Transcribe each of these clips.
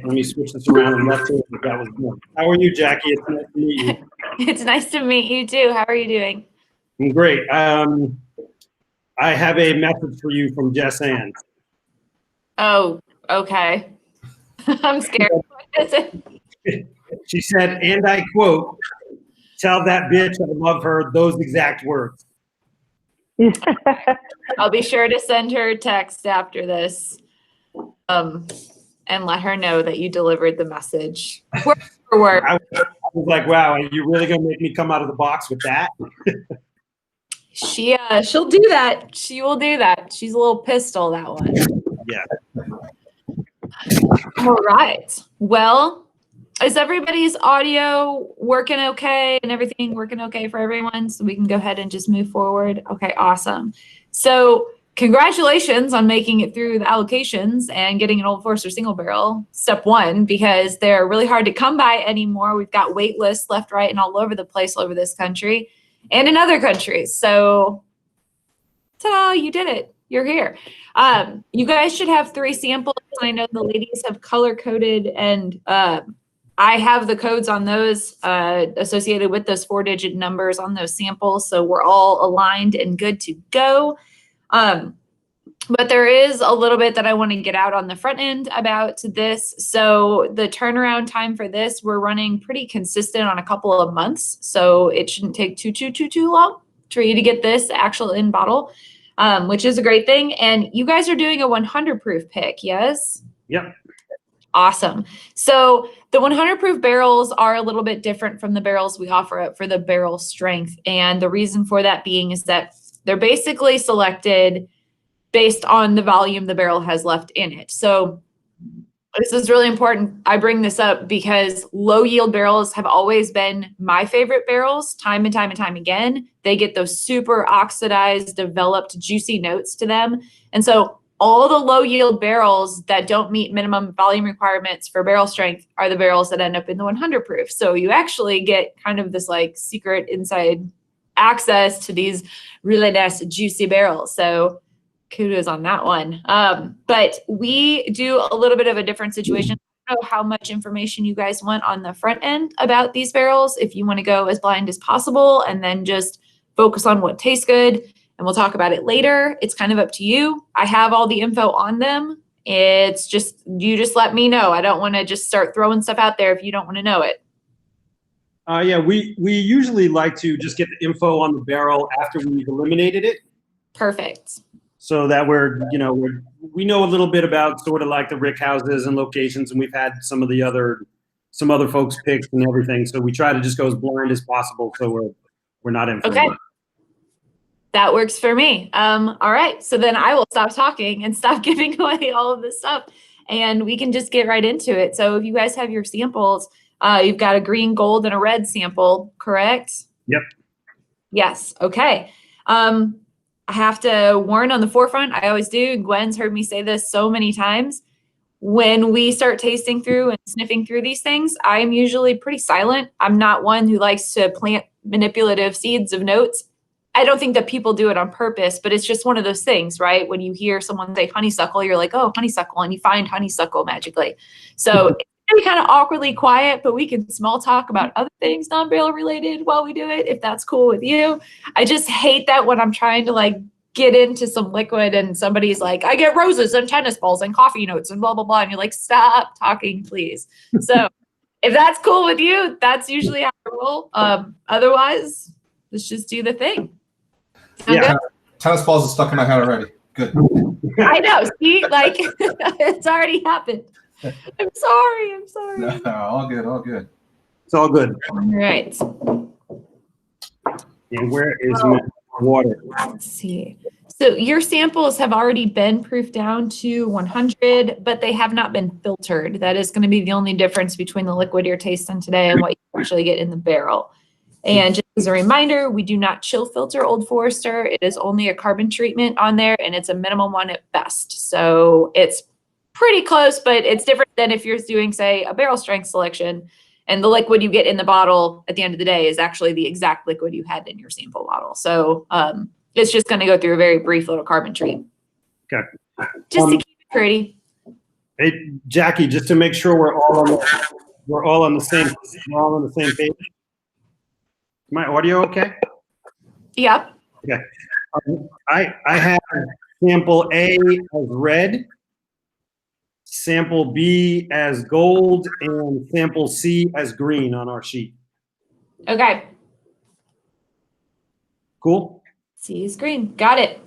Let me switch this around and left hand. That was good. How are you, Jackie? It's nice to meet you. It's nice to meet you too. How are you doing? I'm great. I have a message for you from Jess Ann. Oh, okay. I'm scared. What is it? She said, and I quote, "Tell that bitch I love her," those exact words. I'll be sure to send her a text after this and let her know that you delivered the message. Word for word. I was like, wow, are you really going to make me come out of the box with that? She'll do that. She will do that. She's a little pistol, that one. Yeah. All right. Well, is everybody's audio working okay and everything working okay for everyone? So we can go ahead and just move forward. Okay, awesome. So congratulations on making it through the allocations and getting an Old Forester single barrel, step one, because they're really hard to come by anymore. We've got wait lists left, right, and all over the place all over this country and in other countries. So ta-da, you did it. You're here. You guys should have 3 samples. I know the ladies have color-coded, and I have the codes on those associated with those 4-digit numbers on those samples. So we're all aligned and good to go. But there is a little bit that I want to get out on the front end about this. So the turnaround time for this, we're running pretty consistent on a couple of months. So it shouldn't take too long for you to get this actual in bottle, which is a great thing. And you guys are doing a 100 proof pick, yes? Yep. Awesome. So the 100 proof barrels are a little bit different from the barrels we offer up for the barrel strength. And the reason for that being is that they're basically selected based on the volume the barrel has left in it. So this is really important. I bring this up because low yield barrels have always been my favorite barrels, time and time and time again. They get those super oxidized, developed, juicy notes to them. And so all the low yield barrels that don't meet minimum volume requirements for barrel strength are the barrels that end up in the 100 proof. So you actually get kind of this like secret inside access to these really nice juicy barrels. So kudos on that one. But we do a little bit of a different situation. I don't know how much information you guys want on the front end about these barrels. If you want to go as blind as possible and then just focus on what tastes good, and we'll talk about it later. It's kind of up to you. I have all the info on them. It's just, you just let me know. I don't want to just start throwing stuff out there if you don't want to know it. Yeah, we usually like to just get the info on the barrel after we've eliminated it. Perfect. So that we know a little bit about sort of like the rick houses and locations, and we've had some other folks picks and everything. So we try to just go as blind as possible, so we're not in. Okay, that works for me. All right, so then I will stop talking and stop giving away all of this stuff, and we can just get right into it. So if you guys have your samples, you've got a green, gold, and a red sample, correct? Yep. Yes. Okay. I have to warn on the forefront, I always do. Gwen's heard me say this so many times. When we start tasting through and sniffing through these things, I'm usually pretty silent. I'm not one who likes to plant manipulative seeds of notes. I don't think that people do it on purpose, but it's just one of those things, right? When you hear someone say honeysuckle, you're like, oh, honeysuckle, and you find honeysuckle magically. So it's gonna be kind of awkwardly quiet, but we can small talk about other things non-barrel related while we do it, if that's cool with you. I just hate that when I'm trying to like get into some liquid and somebody's like, I get roses and tennis balls and coffee notes and blah, blah, blah. And you're like, stop talking, please. So if that's cool with you, that's usually how I roll. Otherwise, let's just do the thing. Yeah, tennis balls are stuck in my head already. Good. I know. See, like it's already happened. I'm sorry. No, all good. It's all good. All right. And where is my water? Let's see. So your samples have already been proofed down to 100, but they have not been filtered. That is going to be the only difference between the liquid you're tasting today and what you actually get in the barrel. And just as a reminder, we do not chill filter Old Forester. It is only a carbon treatment on there, and it's a minimum one at best. So it's pretty close, but it's different than if you're doing, say, a barrel strength selection, and the liquid you get in the bottle at the end of the day is actually the exact liquid you had in your sample bottle. So it's just going to go through a very brief little carbon treat. Okay. Just to keep it pretty. Hey, Jackie, just to make sure we're all on the same page. Is my audio okay? Yep. Okay. I have sample A as red, sample B as gold, and sample C as green on our sheet. Okay. Cool? C is green. Got it.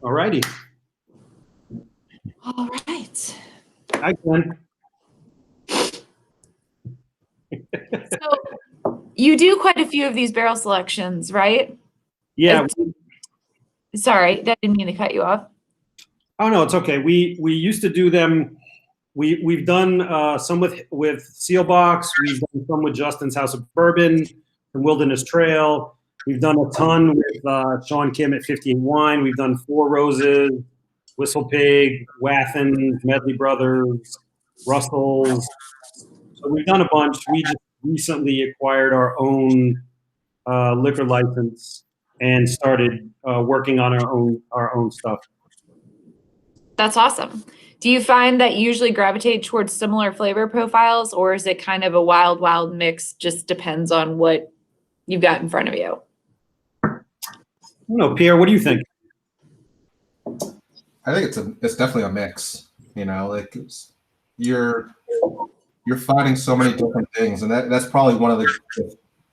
All righty. All right. Hi, Glenn. So you do quite a few of these barrel selections, right? Yeah. Sorry, that didn't mean to cut you off. Oh no, it's okay. We used to do them. We've done some with Sealbox. We've done some with Justin's House of Bourbon and Wilderness Trail. We've done a ton with Sean Kim at 50 and Wine. We've done Four Roses, Whistle Pig, Wathens, Medley Brothers, Russell's. So we've done a bunch. We just recently acquired our own liquor license and started working on our own stuff. That's awesome. Do you find that you usually gravitate towards similar flavor profiles, or is it kind of a wild, wild mix? Just depends on what you've got in front of you. I don't know, Pierre, what do you think? I think it's definitely a mix. You know, like you're finding so many different things, and that's probably one of the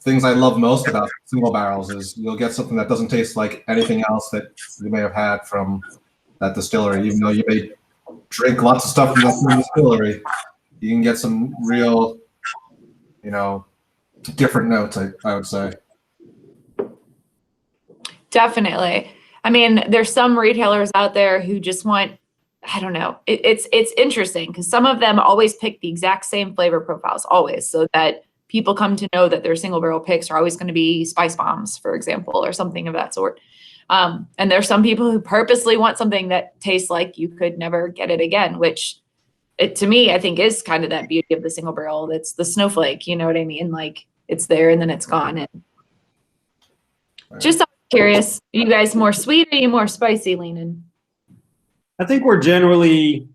things I love most about single barrels is you'll get something that doesn't taste like anything else that you may have had from that distillery. Even though you may drink lots of stuff from that distillery, you can get some real, different notes, I would say. Definitely. I mean, there's some retailers out there who just want, I don't know. It's interesting because some of them always pick the exact same flavor profiles, always, so that people come to know that their single barrel picks are always going to be spice bombs, for example, or something of that sort. And there's some people who purposely want something that tastes like you could never get it again, which to me, I think is kind of that beauty of the single barrel. That's the snowflake, you know what I mean? Like it's there and then it's gone. And just curious, are you guys more sweet or are you more spicy leaning? I think we're generally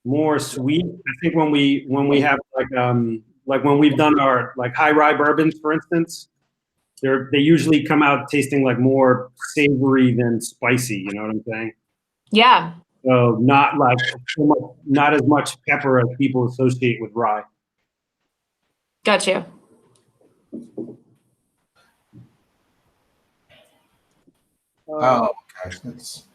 more sweet. I think when we have like when we've done our like high rye bourbons, for instance, they usually come out tasting like more savory than spicy. You know what I'm saying? Yeah. So not as much pepper as people associate with rye. Gotcha. Oh, okay.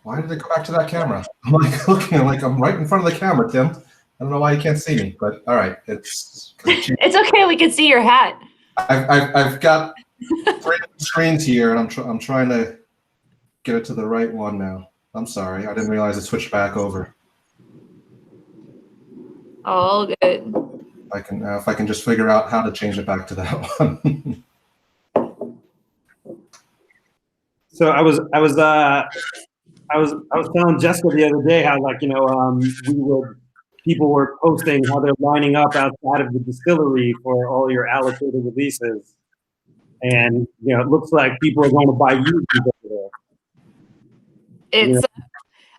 Why did they go back to that camera? I'm like looking like I'm right in front of the camera, Tim. I don't know why you can't see me, but all right, it's okay. We can see your hat. I've got 3 screens here, and I'm trying to get it to the right one now. I'm sorry, I didn't realize it switched back over. All good. If I can just figure out how to change it back to that one. So I was telling Jessica the other day how people were posting how they're lining up outside of the distillery for all your allocated releases, and it looks like people are going to buy used over there. It's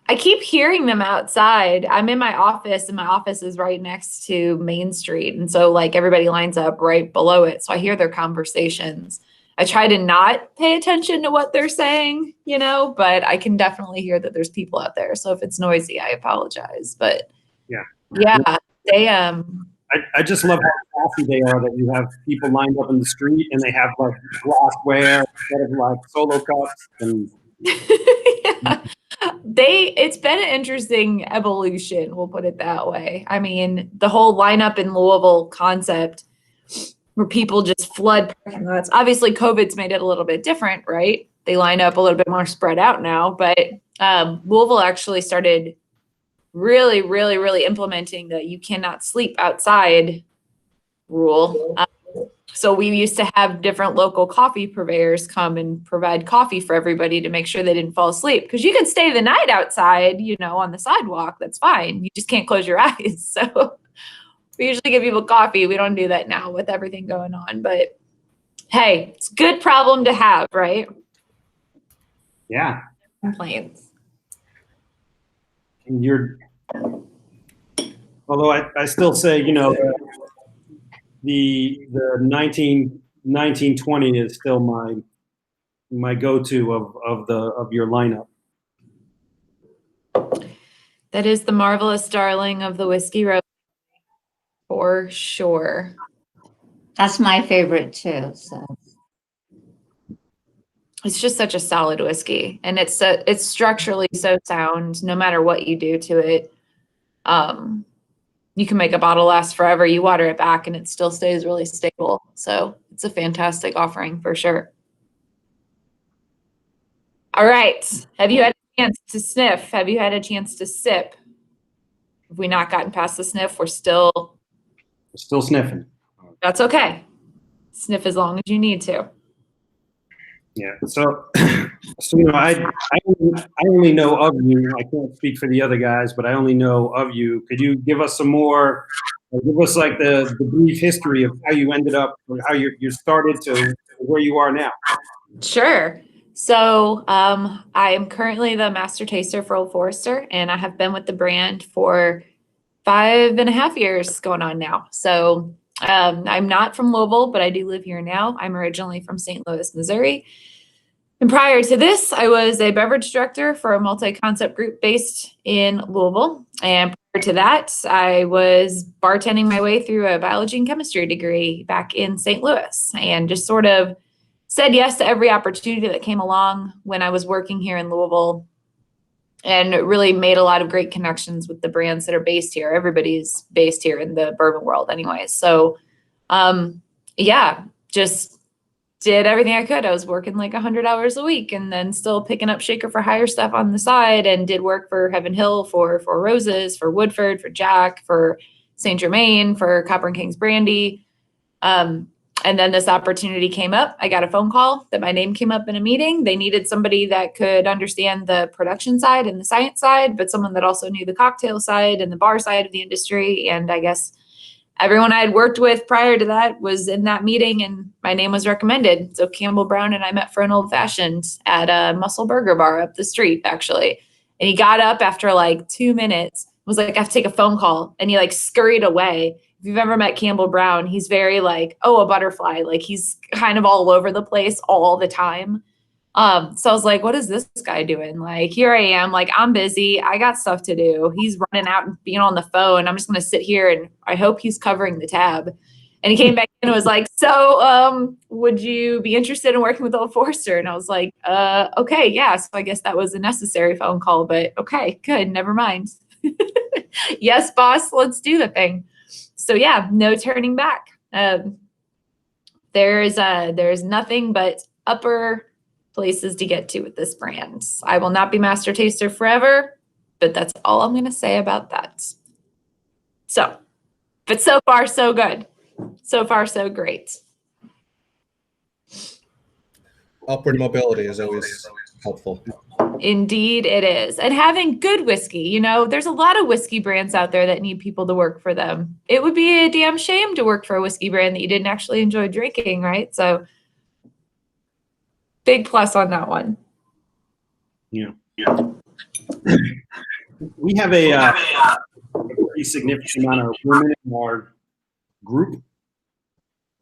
I keep hearing them outside. I'm in my office and my office is right next to Main Street. And so like everybody lines up right below it. So I hear their conversations. I try to not pay attention to what they're saying, but I can definitely hear that there's people out there. So if it's noisy, I apologize. But yeah, they I just love how classy they are, that you have people lined up in the street and they have like glassware instead of like solo cups and yeah. It's been an interesting evolution, we'll put it that way. I mean, the whole lineup in Louisville concept where people just flood parking lots. Obviously, COVID's made it a little bit different, right? They line up a little bit more spread out now, but Louisville actually started really, really, really implementing the you cannot sleep outside rule. So we used to have different local coffee purveyors come and provide coffee for everybody to make sure they didn't fall asleep. Because you can stay the night outside, on the sidewalk. That's fine. You just can't close your eyes. So we usually give people coffee. We don't do that now with everything going on. But hey, it's a good problem to have, right? Yeah. Complaints. And Although I still say, you know, the 1920 is still my go-to of your lineup. That is the marvelous darling of the whiskey road, for sure. That's my favorite too. So It's just such a solid whiskey, and it's structurally so sound. No matter what you do to it, you can make a bottle last forever. You water it back, and it still stays really stable. So it's a fantastic offering for sure. All right, have you had a chance to sniff? Have you had a chance to sip? Have we not gotten past the sniff? We're still Sniffing. That's okay. Sniff as long as you need to. Yeah. So you know, I only know of you. I can't speak for the other guys, but I only know of you. Could you give us some more? Give us like the brief history of how you ended up, or how you started to where you are now. Sure. So I am currently the master taster for Old Forester, and I have been with the brand for 5.5 years going on now. So I'm not from Louisville, but I do live here now. I'm originally from St. Louis, Missouri. And prior to this, I was a beverage director for a multi-concept group based in Louisville. And prior to that, I was bartending my way through a biology and chemistry degree back in St. Louis, and just sort of said yes to every opportunity that came along when I was working here in Louisville, and really made a lot of great connections with the brands that are based here. Everybody's based here in the bourbon world anyways. So yeah, just did everything I could. I was working like 100 hours a week, and then still picking up Shaker for Hire stuff on the side, and did work for Heaven Hill, for Four Roses, for Woodford, for Jack, for St. Germain, for Copper and Kings Brandy. And then this opportunity came up. I got a phone call that my name came up in a meeting. They needed somebody that could understand the production side and the science side, but someone that also knew the cocktail side and the bar side of the industry. And I guess everyone I had worked with prior to that was in that meeting, and my name was recommended. So Campbell Brown and I met for an old fashioned at a Muscle Burger Bar up the street, actually. And he got up after like 2 minutes, was like, I have to take a phone call. And he like scurried away. If you've ever met Campbell Brown, he's very like, oh, a butterfly. Like he's kind of all over the place all the time. So I was like, what is this guy doing? Like, here I am, like, I'm busy. I got stuff to do. He's running out and being on the phone. I'm just going to sit here and I hope he's covering the tab. And he came back in and was like, so would you be interested in working with Old Forester? And I was like, okay, yeah. So I guess that was a necessary phone call, but okay, good. Never mind. Yes, boss, let's do the thing. So yeah, no turning back. There's nothing but upper places to get to with this brand. I will not be master taster forever, but that's all I'm going to say about that. So, but so far, so good. So far, so great. Upward mobility is always helpful. Indeed it is. And having good whiskey, you know, there's a lot of whiskey brands out there that need people to work for them. It would be a damn shame to work for a whiskey brand that you didn't actually enjoy drinking, right? So big plus on that one. Yeah. We have a pretty significant amount of women in our group.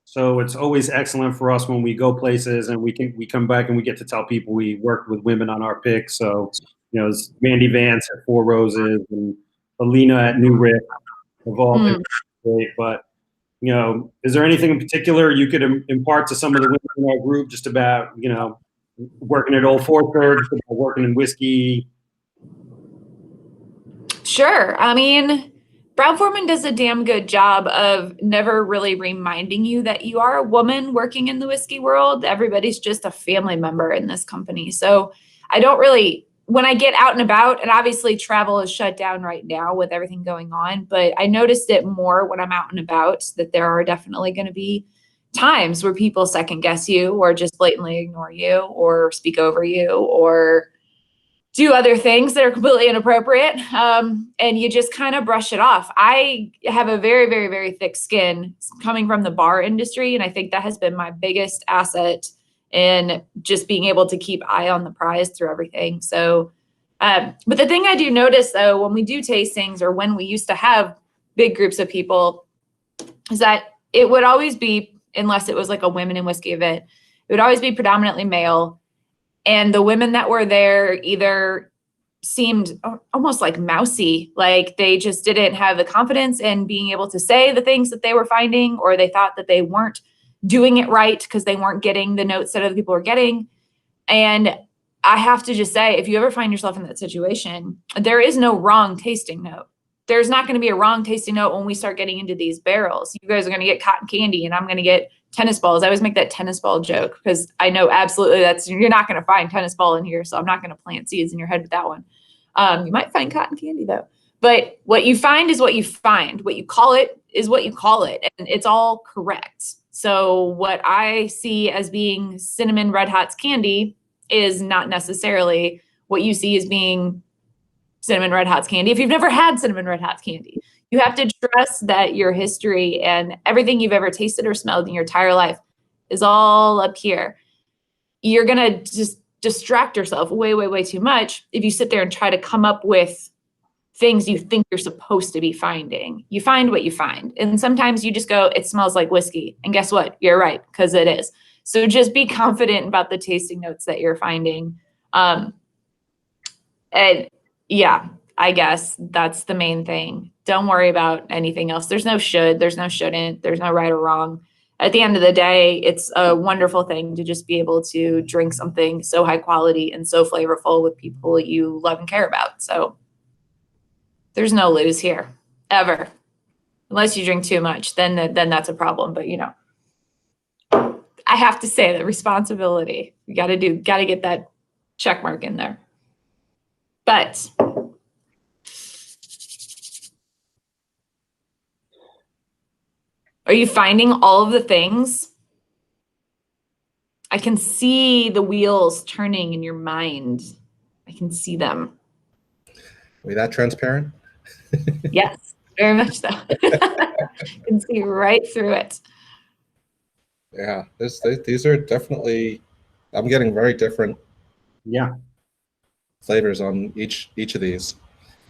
So it's always excellent for us when we go places and we come back and we get to tell people we worked with women on our picks. So, you know, it's Mandy Vance at Four Roses and Alina at New Rick have all been great. But, you know, is there anything in particular you could impart to some of the women in our group just about, you know, working at Old Forester, just about working in whiskey? Sure. I mean, Brown-Forman does a damn good job of never really reminding you that you are a woman working in the whiskey world. Everybody's just a family member in this company. So I don't really, when I get out and about, and obviously travel is shut down right now with everything going on, but I noticed it more when I'm out and about, that there are definitely going to be times where people second guess you or just blatantly ignore you or speak over you or do other things that are completely inappropriate. And you just kind of brush it off. I have a very, very, very thick skin coming from the bar industry. And I think that has been my biggest asset in just being able to keep eye on the prize through everything. So, but the thing I do notice though, when we do tastings or when we used to have big groups of people, is that it would always be, unless it was like a women in whiskey event, it would always be predominantly male. And the women that were there either seemed almost like mousy, like they just didn't have the confidence in being able to say the things that they were finding, or they thought that they weren't doing it right because they weren't getting the notes that other people were getting. And I have to just say, if you ever find yourself in that situation, there is no wrong tasting note. There's not going to be a wrong tasting note when we start getting into these barrels. You guys are going to get cotton candy and I'm going to get tennis balls. I always make that tennis ball joke because I know absolutely you're not going to find tennis ball in here. So I'm not going to plant seeds in your head with that one. You might find cotton candy though. But what you find is what you find. What you call it is what you call it. And it's all correct. So what I see as being cinnamon Red Hots candy is not necessarily what you see as being cinnamon Red Hots candy. If you've never had cinnamon Red Hots candy, you have to trust that your history and everything you've ever tasted or smelled in your entire life is all up here. You're going to just distract yourself way, way, way too much if you sit there and try to come up with things you think you're supposed to be finding. You find what you find. And sometimes you just go, it smells like whiskey. And guess what? You're right, because it is. So just be confident about the tasting notes that you're finding. And yeah, I guess that's the main thing. Don't worry about anything else. There's no should, there's no shouldn't, there's no right or wrong. At the end of the day, it's a wonderful thing to just be able to drink something so high quality and so flavorful with people you love and care about. So there's no lose here, ever. Unless you drink too much, then that's a problem. But, you know, I have to say that responsibility, you got to get that check mark in there. But are you finding all of the things? I can see the wheels turning in your mind. I can see them. Are we that transparent? Yes, very much so. I can see right through it. Yeah, these are definitely, I'm getting very different flavors on each of these.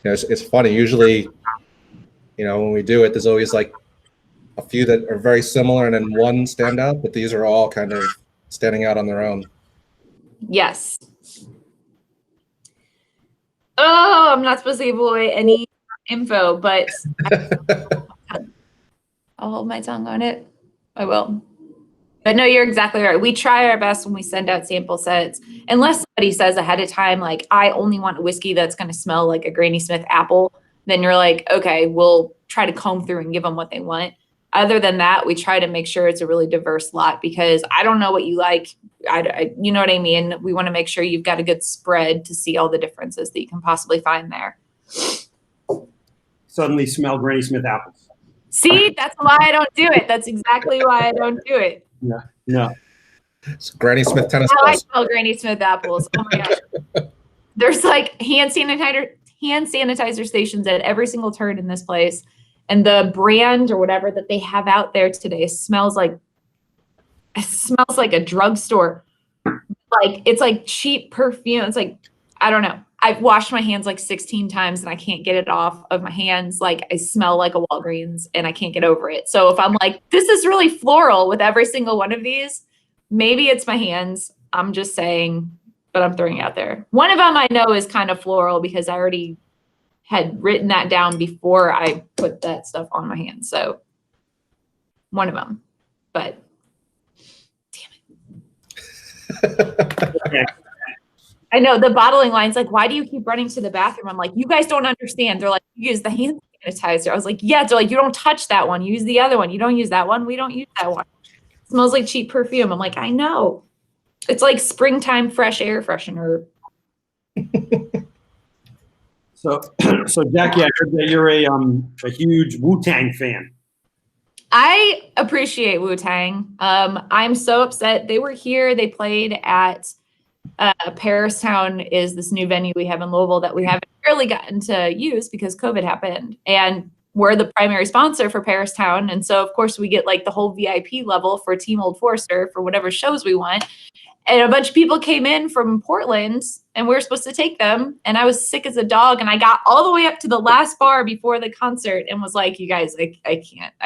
You know, it's funny, usually, you know, when we do it, there's always like a few that are very similar and then one stand out, but these are all kind of standing out on their own. Yes. Oh, I'm not supposed to give away any info, but I'll hold my tongue on it. I will. But no, you're exactly right. We try our best when we send out sample sets, unless somebody says ahead of time, like, I only want a whiskey that's going to smell like a Granny Smith apple. Then you're like, okay, we'll try to comb through and give them what they want. Other than that, we try to make sure it's a really diverse lot because I don't know what you like. You know what I mean? We want to make sure you've got a good spread to see all the differences that you can possibly find there. Suddenly smell Granny Smith apples. See, that's why I don't do it. That's exactly why I don't do it. No. It's Granny Smith tennis Now I balls. smell Granny Smith apples. Oh my gosh. There's like hand sanitizer stations at every single turn in this place. And the brand or whatever that they have out there today smells like a drugstore. Like it's like cheap perfume. It's like, I don't know. I've washed my hands like 16 times and I can't get it off of my hands. Like I smell like a Walgreens and I can't get over it. So if I'm like, this is really floral with every single one of these, maybe it's my hands. I'm just saying, but I'm throwing it out there. One of them I know is kind of floral because I already had written that down before I put that stuff on my hands. So one of them, but damn it. I know the bottling line's like, why do you keep running to the bathroom? I'm like, you guys don't understand. They're like, you use the hand sanitizer. I was like, yeah. They're like, you don't touch that one. You use the other one. You don't use that one. We don't use that one. It smells like cheap perfume. I'm like, I know. It's like springtime fresh air freshener. So Jackie, I heard that you're a huge Wu-Tang fan. I appreciate Wu-Tang. I'm so upset. They were here. They played at Paris Town is this new venue we have in Louisville that we haven't really gotten to use because COVID happened. And we're the primary sponsor for Paris Town. And so of course we get like the whole VIP level for Team Old Forester for whatever shows we want. And a bunch of people came in from Portland and we were supposed to take them. And I was sick as a dog. And I got all the way up to the last bar before the concert and was like, you guys, I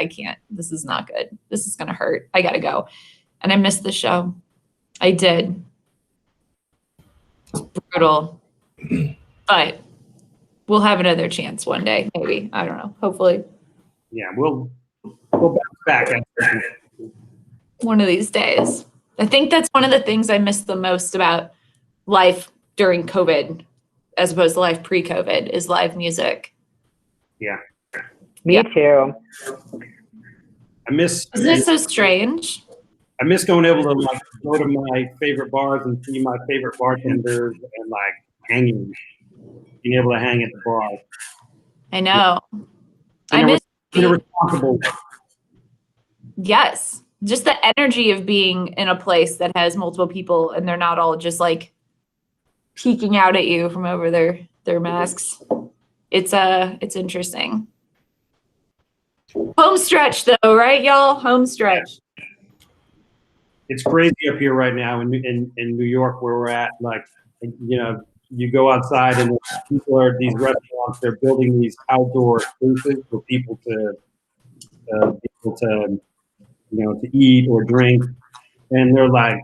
can't. This is not good. This is going to hurt. I got to go. And I missed the show. I did. Brutal. But we'll have another chance one day, maybe. I don't know. Hopefully. Yeah, we'll bounce back. One of these days. I think that's one of the things I miss the most about life during COVID, as opposed to life pre-COVID, is live music. Yeah. Me too. Isn't it so strange? I miss going able to like go to my favorite bars and see my favorite bartenders and like hanging, being able to hang at the bar. I know. I miss irresponsible. Yes. Just the energy of being in a place that has multiple people and they're not all just like peeking out at you from over their masks. It's interesting. Home stretch though, right, y'all? Home stretch. It's crazy up here right now in New York where we're at. Like, you know, you go outside and people are these restaurants. They're building these outdoor spaces for people to you know, to eat or drink, and they're like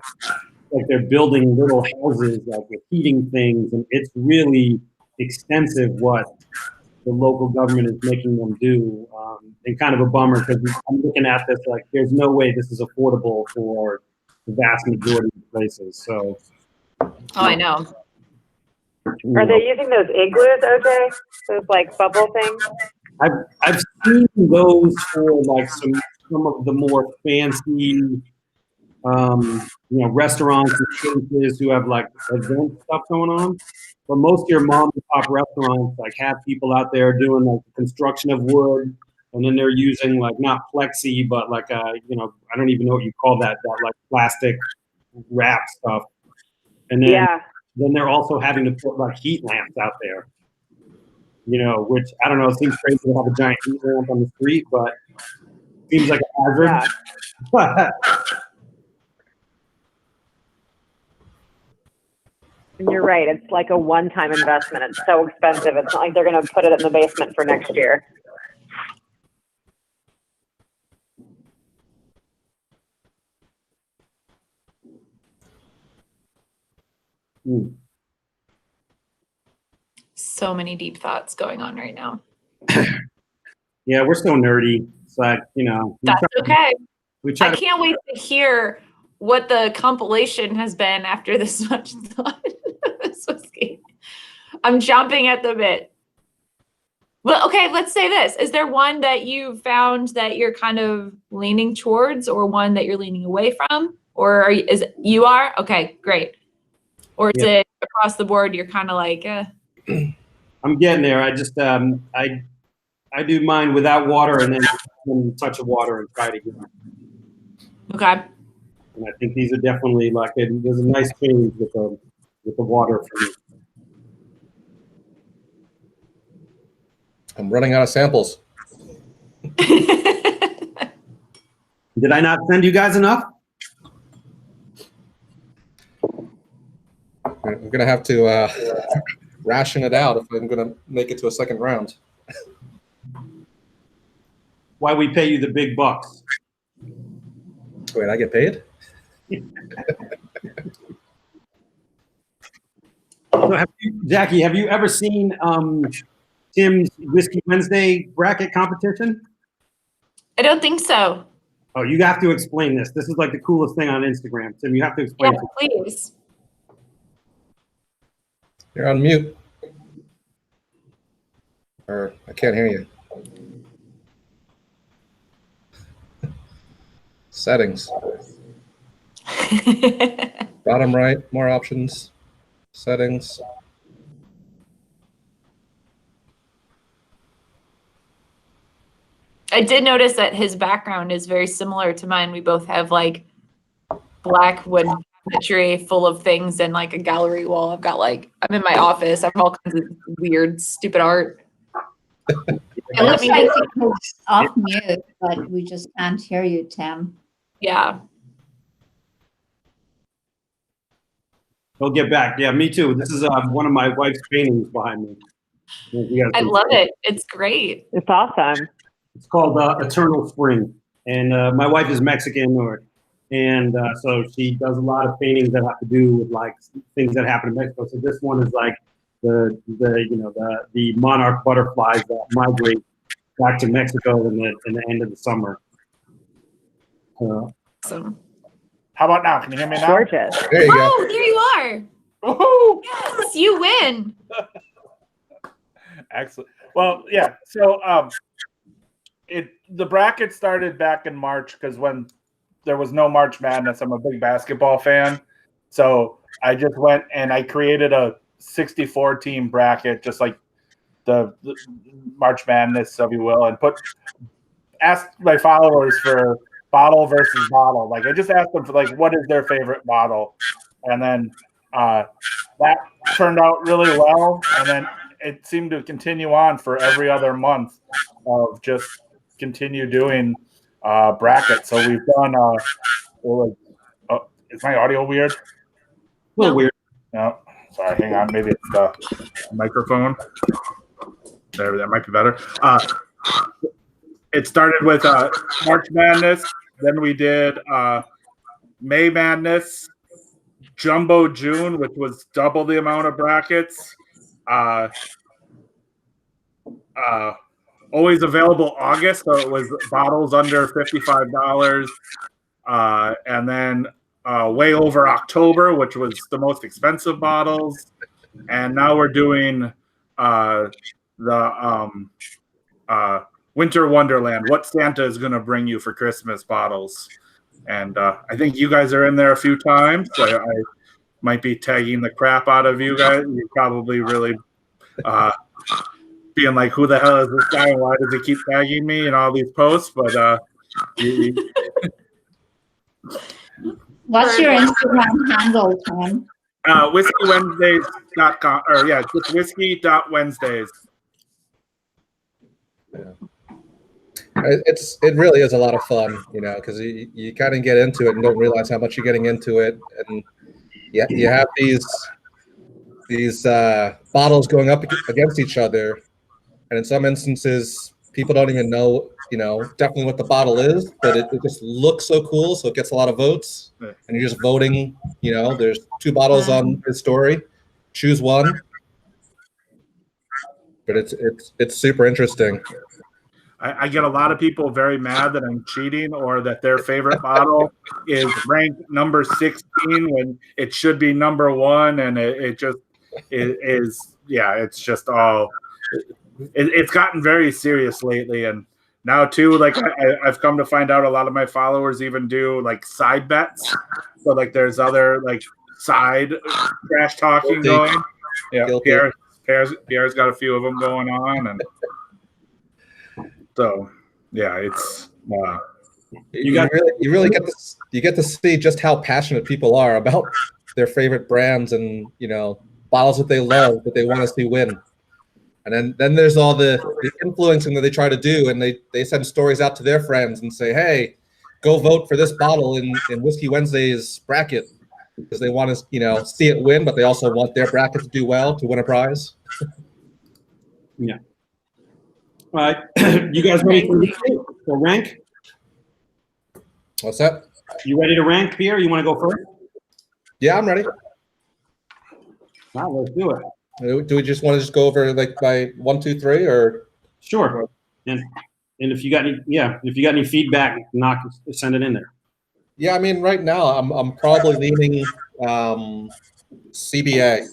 they're building little houses like with heating things, and it's really extensive what the local government is making them do, and kind of a bummer because I'm looking at this like there's no way this is affordable for the vast majority of places. So, I know. Are they using those igloos, OJ? Those like bubble things? I've seen those for like some of the more fancy, you know, restaurants and places who have like event stuff going on. But most of your mom and pop restaurants like have people out there doing like the construction of wood, and then they're using like not plexi, but like you know, I don't even know what you call that like plastic wrap stuff. And then they're also having to put like heat lamps out there. You know, which I don't know, it seems crazy to have a giant heat lamp on the street, but seems like a hazard. Yeah. And you're right. It's like a one-time investment. It's so expensive. It's not like they're going to put it in the basement for next year. So many deep thoughts going on right now. Yeah, we're so nerdy. It's like, you know. That's okay. I can't wait to hear what the compilation has been after this much thought. This whiskey. I'm jumping at the bit. Well, okay, let's say this. Is there one that you found that you're kind of leaning towards, or one that you're leaning away from? Or you are? Okay, great. Or is it across the board, you're kind of like, I'm getting there. I just I do mine without water and then a touch of water and try it again. Okay. And I think these are definitely like there's a nice change with the water for me. I'm running out of samples. Did I not send you guys enough? I'm gonna have to ration it out if I'm gonna make it to a second round. Why we pay you the big bucks? Wait, I get paid? So Jackie, have you ever seen Tim's Whiskey Wednesday bracket competition? I don't think so. Oh, you have to explain this. This is like the coolest thing on Instagram. Tim, you have to explain Yeah, please. You're on mute. Or I can't hear you. Settings. Bottom right, more options. Settings. I did notice that his background is very similar to mine. We both have like black wood cabinetry full of things and like a gallery wall. I've got like, I'm in my office. I have all kinds of weird, stupid art. It looks like it was off mute, but we just can't hear you, Tim. Yeah. He'll get back. Yeah, me too. This is one of my wife's paintings behind me. I love it. It's great. It's awesome. It's called Eternal Spring, and my wife is Mexican, and so she does a lot of paintings that have to do with like things that happen in Mexico. So this one is like the monarch butterflies that migrate back to Mexico in the end of the summer. Awesome. How about now? Can you hear me now? Gorgeous. There you go. Oh, there you are. Woohoo! Yes, you win. Excellent. Well, yeah. So the bracket started back in March because when there was no March Madness, I'm a big basketball fan. So I just went and I created a 64 team bracket, just like the March Madness, if you will, and asked my followers for bottle versus bottle. Like I just asked them for like what is their favorite bottle, and then that turned out really well. And then it seemed to continue on for every other month of just continue doing brackets. So we've done. Is my audio weird? A little weird. No, sorry. Hang on. Maybe it's the microphone. There, that might be better. It started with March Madness. Then we did May Madness, Jumbo June, which was double the amount of brackets. Always available August, so it was bottles under $55. And then way over October, which was the most expensive bottles. And now we're doing the Winter Wonderland, what Santa is going to bring you for Christmas bottles. And I think you guys are in there a few times. So I might be tagging the crap out of you guys. You're probably really being like, who the hell is this guy? Why does he keep tagging me in all these posts? But What's your Instagram handle, Tim? WhiskeyWednesdays.com, or yeah, just whiskey.wednesdays. Yeah. It really is a lot of fun, because you kind of get into it and don't realize how much you're getting into it, and you have these bottles going up against each other, and in some instances people don't even know definitely what the bottle is, but it just looks so cool, so it gets a lot of votes, and you're just voting. There's 2 bottles on the story, choose one, but it's super interesting. I get a lot of people very mad that I'm cheating or that their favorite bottle is ranked number 16 when it should be number 1, and it is. Yeah, it's just all. It's gotten very serious lately, and now too, like I've come to find out a lot of my followers even do like side bets. So like there's other like side trash talking going. Yeah, Pierre's got a few of them going on, and. So, yeah, it's you really get to see just how passionate people are about their favorite brands and bottles that they love that they want to see win. And then there's all the influencing that they try to do, and they send stories out to their friends and say, hey, go vote for this bottle in Whiskey Wednesdays bracket, because they want to see it win, but they also want their bracket to do well to win a prize. Yeah. All right, you guys ready for rank? What's that? You ready to rank, Pierre? You want to go first? Yeah, I'm ready. All right, let's do it. Do we just want to go over like by 1, 2, 3, or? Sure. And if you got any feedback, send it in there. Yeah, I mean, right now I'm probably leaning CBA.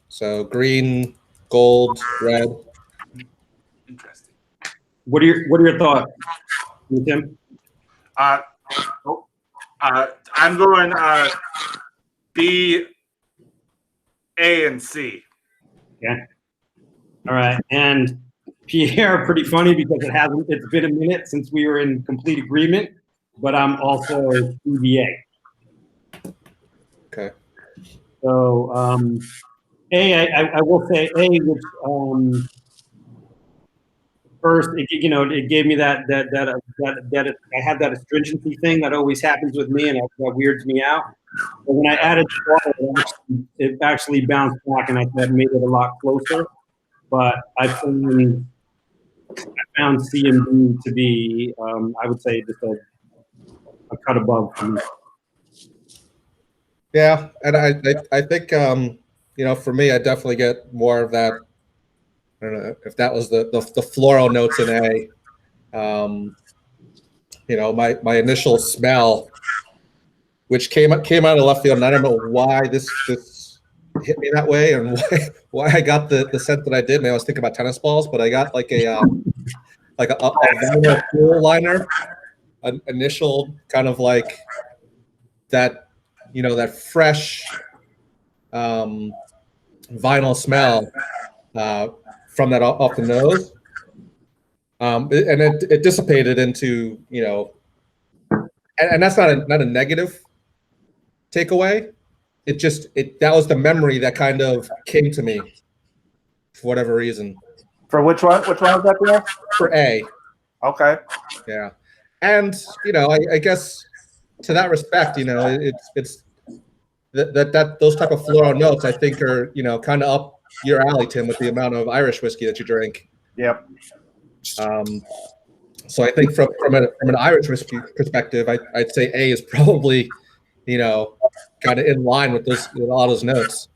So green, gold, red. interesting. What are your thoughts, Tim? I'm going B, A, and C. Okay. All right. And Pierre, pretty funny because it's been a minute since we were in complete agreement, but I'm also CBA. Okay. So I will say which first, it gave me that I had that astringency thing that always happens with me, and that weirds me out. But when I added water, it actually bounced back, and I thought made it a lot closer. But I found C and B to be, I would say, just a cut above for me. Yeah, and I think for me, I definitely get more of that. I don't know if that was the floral notes in A. My initial smell, which came out of left field, and I don't know why this hit me that way, and why I got the scent that I did. Maybe I was thinking about tennis balls, but I got like a vinyl pool liner, an initial kind of like that, that fresh vinyl smell from that off the nose, and it dissipated into and that's not a negative takeaway. That was the memory that kind of came to me for whatever reason. For which one? Which one was that, Pierre? For A. Okay. Yeah, and I guess to that respect, it's that those type of floral notes I think are kind of up your alley, Tim, with the amount of Irish whiskey that you drink. Yep. So I think from an Irish whiskey perspective, I'd say A is probably kind of in line with all those notes.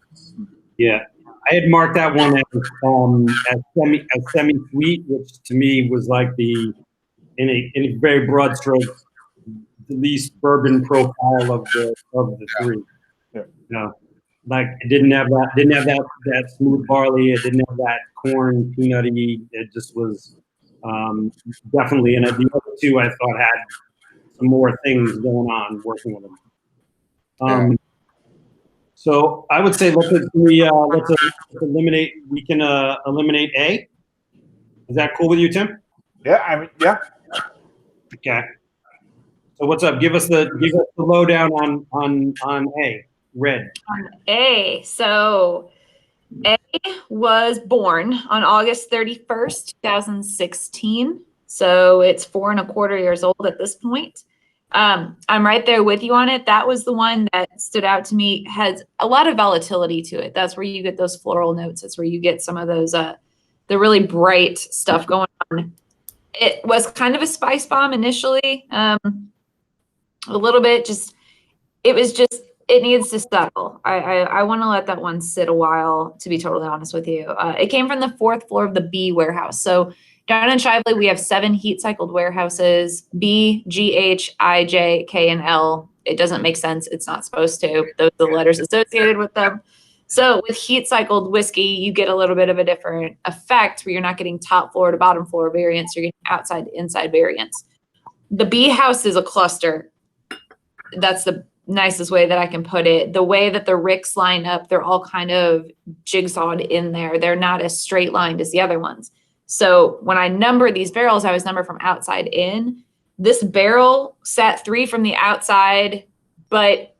Yeah, I had marked that one as semi sweet, which to me was like in a very broad stroke, the least bourbon profile of the three. Yeah. Like it didn't have that smooth barley. It didn't have that corn peanutty. It just was definitely. And the other two I thought had some more things going on working with them. So I would say let's eliminate. We can eliminate A. Is that cool with you, Tim? Yeah. Yeah. Okay. So what's up? Give us the lowdown on A. Red. On A. So A was born on August 31st, 2016. So it's 4.25 years old at this point. I'm right there with you on it. That was the one that stood out to me. Has a lot of volatility to it. That's where you get those floral notes. That's where you get some of those the really bright stuff going on. It was kind of a spice bomb initially. A little bit it needs to settle. I want to let that one sit a while, to be totally honest with you. It came from the 4th floor of the B warehouse. So down in Shively, we have 7 heat cycled warehouses: B, G, H, I, J, K, and L. It doesn't make sense. It's not supposed to. Those are the letters associated with them. So with heat cycled whiskey, you get a little bit of a different effect where you're not getting top floor to bottom floor variants. You're getting outside to inside variants. The B house is a cluster. That's the nicest way that I can put it. The way that the ricks line up, they're all kind of jigsawed in there. They're not as straight lined as the other ones. So when I number these barrels, I was numbered from outside in. This barrel sat 3 from the outside, but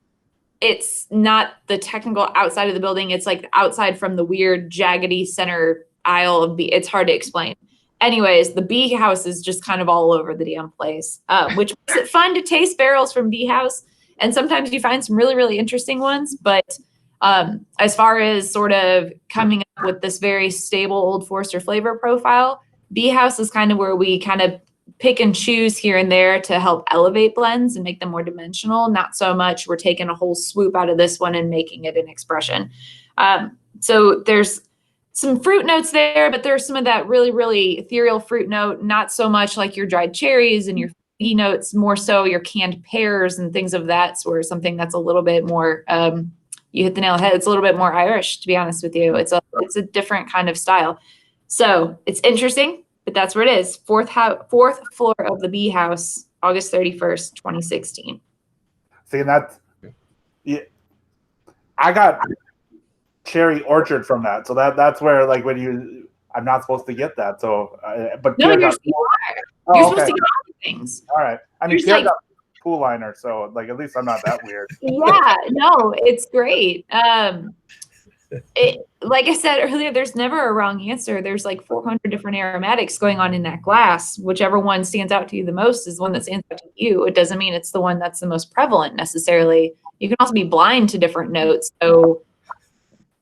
it's not the technical outside of the building. It's like outside from the weird jaggedy center aisle of B. It's hard to explain. Anyways, the B house is just kind of all over the damn place, which makes it fun to taste barrels from B house. And sometimes you find some really, really interesting ones. But as far as sort of coming up with this very stable Old Forester flavor profile, B house is kind of where we kind of pick and choose here and there to help elevate blends and make them more dimensional. Not so much we're taking a whole swoop out of this one and making it an expression. So there's some fruit notes there, but there's some of that really, really ethereal fruit note, not so much like your dried cherries and your figgy notes, more so your canned pears and things of that sort, something that's a little bit more, you hit the nail on the head. It's a little bit more Irish, to be honest with you. It's a different kind of style. So it's interesting, but that's where it is. 4th floor of the B house, August 31st, 2016. See, that's, yeah, I got cherry orchard from that. So that's where, like, I'm not supposed to get that. So, but no, you're supposed to get all the things. All right. I mean, Pierre got pool liner, so like at least I'm not that weird. Yeah, no, it's great. like I said earlier, there's never a wrong answer. There's like 400 different aromatics going on in that glass. Whichever one stands out to you the most is the one that stands out to you. It doesn't mean it's the one that's the most prevalent necessarily. You can also be blind to different notes. So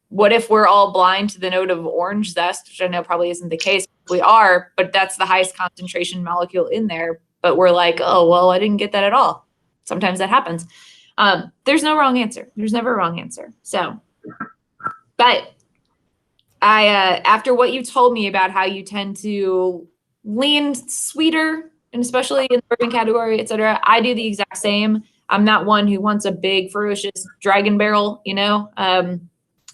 what if we're all blind to the note of orange zest, which I know probably isn't the case. We are, but that's the highest concentration molecule in there. But we're like, oh, well, I didn't get that at all. Sometimes that happens. There's no wrong answer. There's never a wrong answer. So, but I, after what you told me about how you tend to lean sweeter, and especially in the bourbon category, et cetera, I do the exact same. I'm not one who wants a big, ferocious dragon barrel, you know.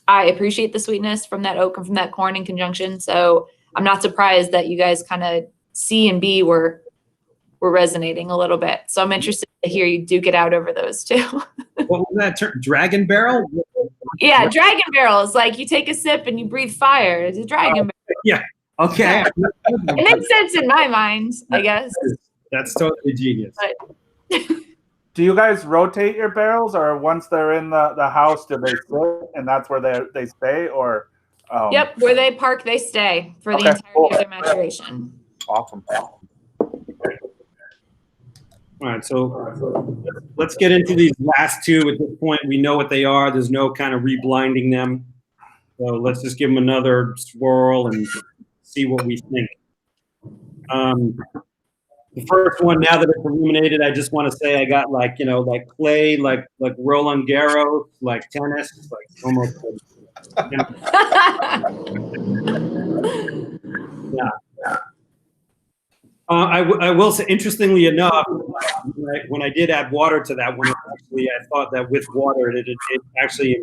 I appreciate the sweetness from that oak and from that corn in conjunction. So I'm not surprised that you guys kind of C and B were resonating a little bit. So I'm interested to hear you duke it out over those two. What was that term? Dragon barrel? Yeah, dragon barrel is like you take a sip and you breathe fire. It's a dragon barrel. Yeah. Okay. It makes sense in my mind, I guess. That's totally genius. But Do you guys rotate your barrels, or once they're in the house, do they sit and that's where they stay, or? Yep, where they park, they stay for the Okay, entirety cool. of their maturation. Awesome. All right, so let's get into these last two. At this point, we know what they are. There's no kind of reblinding them. So let's just give them another swirl and see what we think. The first one, now that it's illuminated, I just want to say I got like clay, like Roland Garros, like tennis, like almost. Yeah. I will say, interestingly enough, when I did add water to that one, actually, I thought that with water, it actually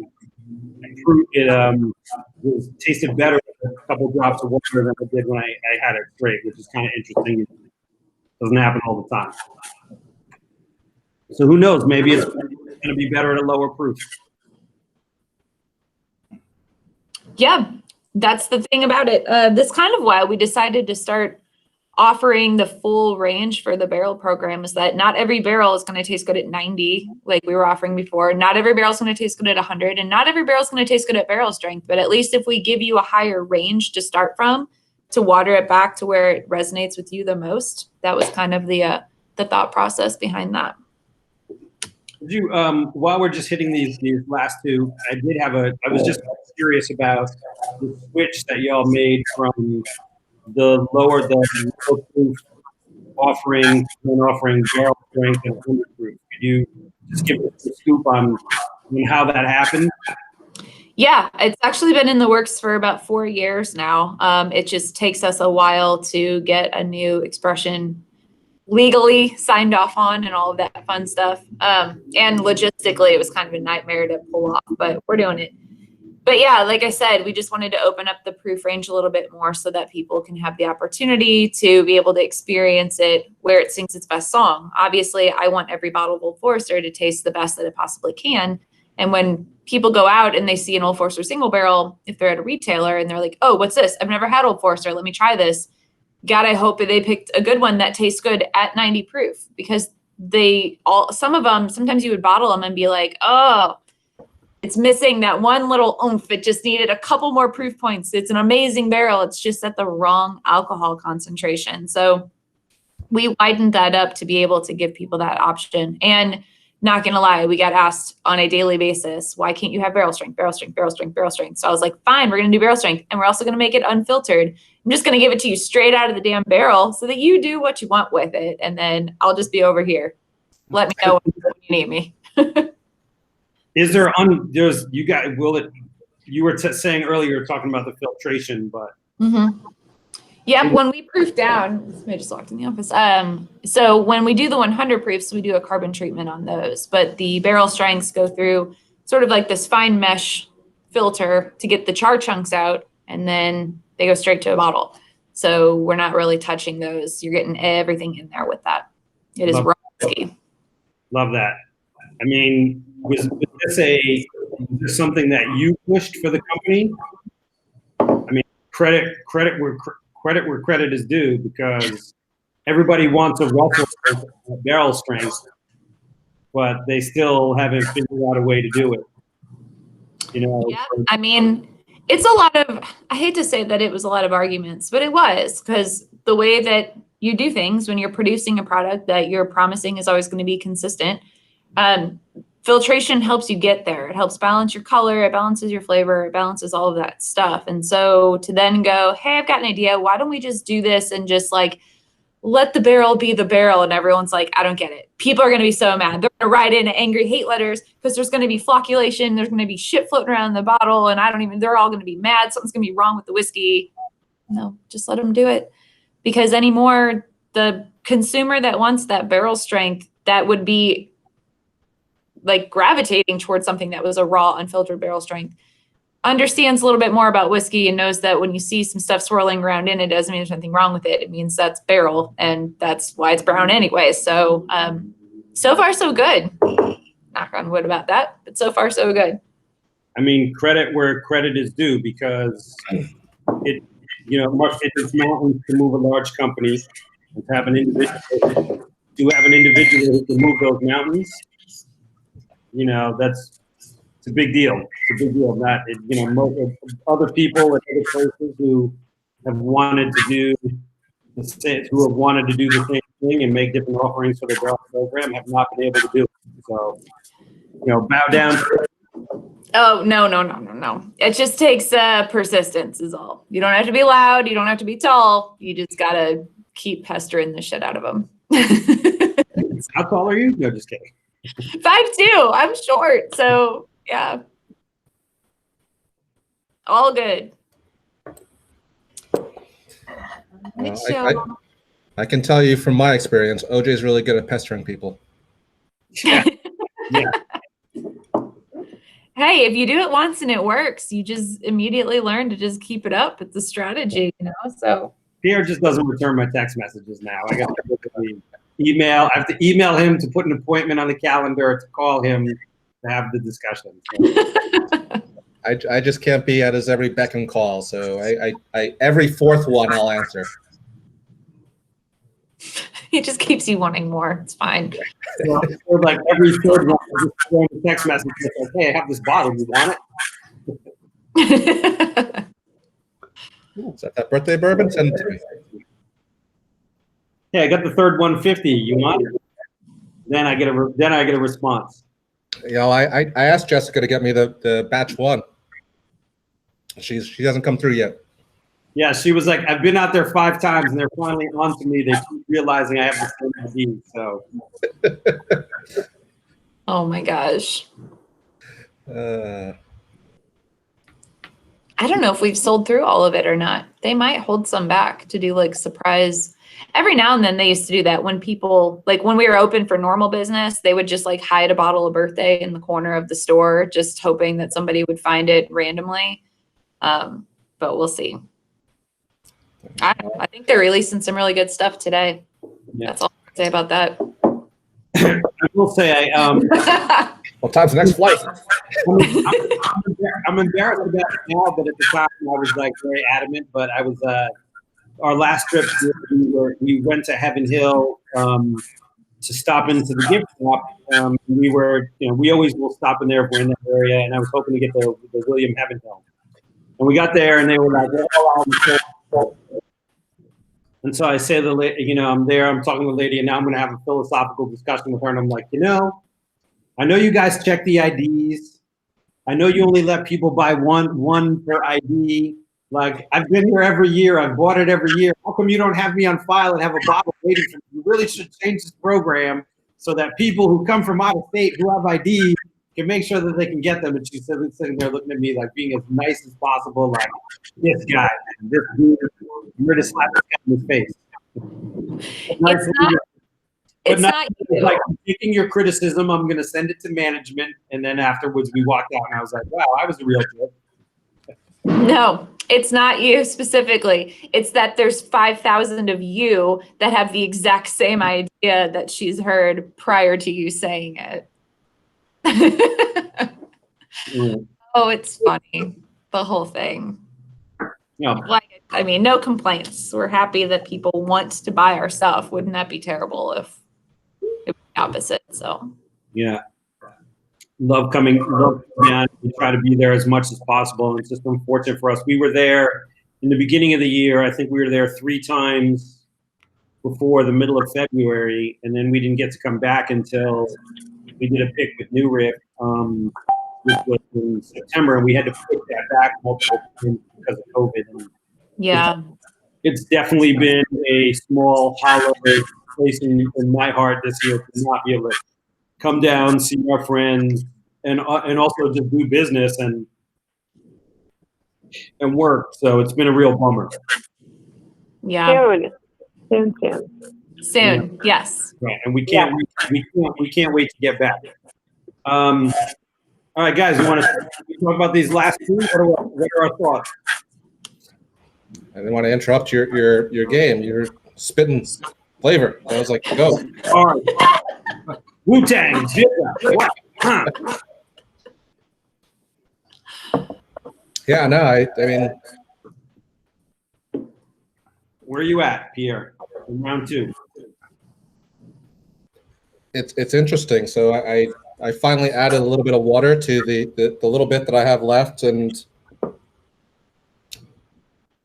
improved. It tasted better with a couple drops of water than it did when I had it straight, which is kind of interesting. It doesn't happen all the time. So who knows? Maybe it's going to be better at a lower proof. Yeah, that's the thing about it. That's kind of why we decided to start offering the full range for the barrel program, is that not every barrel is going to taste good at 90, like we were offering before. Not every barrel is going to taste good at 100, and not every barrel is going to taste good at barrel strength. But at least if we give you a higher range to start from, to water it back to where it resonates with you the most, that was kind of the thought process behind that. You, while we're just hitting these last two, I was just curious about the switch that y'all made from the lower proof offering barrel strength and under proof. Could you just give us a scoop on how that happened? Yeah, it's actually been in the works for about 4 years now. It just takes us a while to get a new expression legally signed off on and all of that fun stuff. And logistically, it was kind of a nightmare to pull off, but we're doing it. But yeah, like I said, we just wanted to open up the proof range a little bit more so that people can have the opportunity to be able to experience it where it sings its best song. Obviously, I want every bottle of Old Forester to taste the best that it possibly can. And when people go out and they see an Old Forester single barrel, if they're at a retailer and they're like, oh, what's this? I've never had Old Forester. Let me try this. God, I hope that they picked a good one that tastes good at 90 proof, because some of them, sometimes you would bottle them and be like, oh, it's missing that one little oomph. It just needed a couple more proof points. It's an amazing barrel. It's just at the wrong alcohol concentration. So we widened that up to be able to give people that option. And not gonna lie, we got asked on a daily basis, why can't you have barrel strength, barrel strength, barrel strength, barrel strength? So I was like, fine, we're gonna do barrel strength. And we're also gonna make it unfiltered. I'm just gonna give it to you straight out of the damn barrel so that you do what you want with it. And then I'll just be over here. Let me know when you need me. Is there you guys, you were saying earlier, talking about the filtration, but. Mm-hmm. Yep, when we proof down, I just walked in the office. So when we do the 100 proofs, we do a carbon treatment on those, but the barrel strengths go through sort of like this fine mesh filter to get the char chunks out, and then they go straight to a bottle. So we're not really touching those. You're getting everything in there with that. It is raw whiskey. Love that. I mean, was this something that you pushed for the company? I mean, credit where credit is due, because everybody wants a Russell barrel strength, but they still haven't figured out a way to do it. You know, Yeah, I mean, it's a lot of, I hate to say that it was a lot of arguments, but it was, because the way that you do things when you're producing a product that you're promising is always going to be consistent, filtration helps you get there. It helps balance your color, it balances your flavor, it balances all of that stuff. And so to then go, hey, I've got an idea, why don't we just do this and just like let the barrel be the barrel? And everyone's like, I don't get it. People are going to be so mad. They're going to write in angry hate letters because there's going to be flocculation. There's going to be shit floating around in the bottle. And they're all going to be mad. Something's going to be wrong with the whiskey. No, just let them do it. Because anymore, the consumer that wants that barrel strength, that would be like gravitating towards something that was a raw, unfiltered barrel strength, understands a little bit more about whiskey and knows that when you see some stuff swirling around in it, doesn't mean there's anything wrong with it. It means that's barrel, and that's why it's brown anyway. So, so far so good. Knock on wood about that, but so far so good. I mean, credit where credit is due, because it takes mountains to move a large company, and to have an individual who can move those mountains. You know, it's a big deal. It's a big deal. Other people at other places who have wanted to do the same thing and make different offerings for the barrel program have not been able to do it. So, bow down. Oh, no. It just takes persistence is all. You don't have to be loud. You don't have to be tall. You just got to keep pestering the shit out of them. How tall are you? No, just kidding. 5'2". I'm short. So, yeah. All good. I can tell you from my experience, OJ's really good at pestering people. Yeah. Hey, if you do it once and it works, you just immediately learn to just keep it up. It's a strategy, so. Pierre just doesn't return my text messages now. I got to look at the email. I have to email him to put an appointment on the calendar to call him to have the discussion. So. I just can't be at his every beck and call. So I every fourth one I'll answer. He just keeps you wanting more. It's fine. So like every third one, I just throw a text message like, hey, I have this bottle. You want it? Is that birthday bourbon? Send it to me. Hey, I got the third 150. You want it? Then I get a response. I asked Jessica to get me the batch one. She hasn't come through yet. Yeah, she was like, I've been out there 5 times and they're finally on to me. They keep realizing I have the same ID. So. Oh my gosh. Uh, I don't know if we've sold through all of it or not. They might hold some back to do like surprise. Every now and then they used to do that when people, like when we were open for normal business, they would just like hide a bottle of birthday in the corner of the store, just hoping that somebody would find it randomly. But we'll see. I think they're releasing some really good stuff today. Yeah. That's all I can say about that. I will say, what time's the next flight? I'm embarrassed about it now, but at the time I was like very adamant. But I was our last trip we went to Heaven Hill to stop into the gift shop. We always will stop in there if we're in that area, and I was hoping to get the William Heaven Hill. And we got there, and they were like, and so I say to the lady, I'm there, I'm talking to the lady, and now I'm going to have a philosophical discussion with her. And I'm like, I know you guys check the IDs. I know you only let people buy one per ID. Like, I've been here every year. I've bought it every year. How come you don't have me on file and have a bottle waiting for me? You really should change this program so that people who come from out of state who have ID can make sure that they can get them. And she's sitting there looking at me like being as nice as possible, like, this guy, this dude, you're just slapping in his face. It's not you. Like, I'm taking your criticism, I'm going to send it to management, and then afterwards we walked out, and I was like, wow, I was a real kid. No, it's not you specifically. It's that there's 5,000 of you that have the exact same idea that she's heard prior to you saying it. Oh, it's funny. The whole thing. Yeah. No complaints. We're happy that people want to buy our stuff. Wouldn't that be terrible if it was the opposite? So yeah. Love coming down we try to be there as much as possible. And it's just unfortunate for us. We were there in the beginning of the year. I think we were there 3 times before the middle of February, and then we didn't get to come back until we did a pick with New Riff, which was in September, and we had to put that back multiple times because of COVID. And Yeah. it's definitely been a small hollow place in my heart this year to not be able to come down, see our friends, and also just do business and work. So it's been a real bummer. Yeah. Soon. Yes. Right, and we can't wait to get back. All right, guys, you want to talk about these last 2? What are our thoughts? I didn't want to interrupt your game. You're spitting flavor. I was like, go. All right. Wu-Tang. Huh. Yeah, no, I mean, Where are you at, Pierre, in round 2? it's interesting. So I finally added a little bit of water to the little bit that I have left, and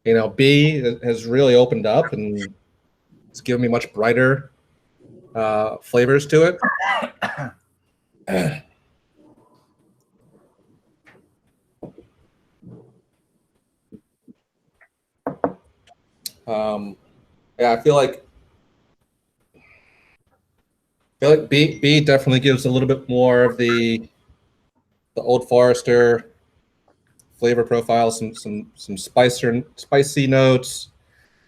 you know, B has really opened up and it's given me much brighter flavors to it. Yeah, I feel like B definitely gives a little bit more of the Old Forester flavor profile, some spicy notes,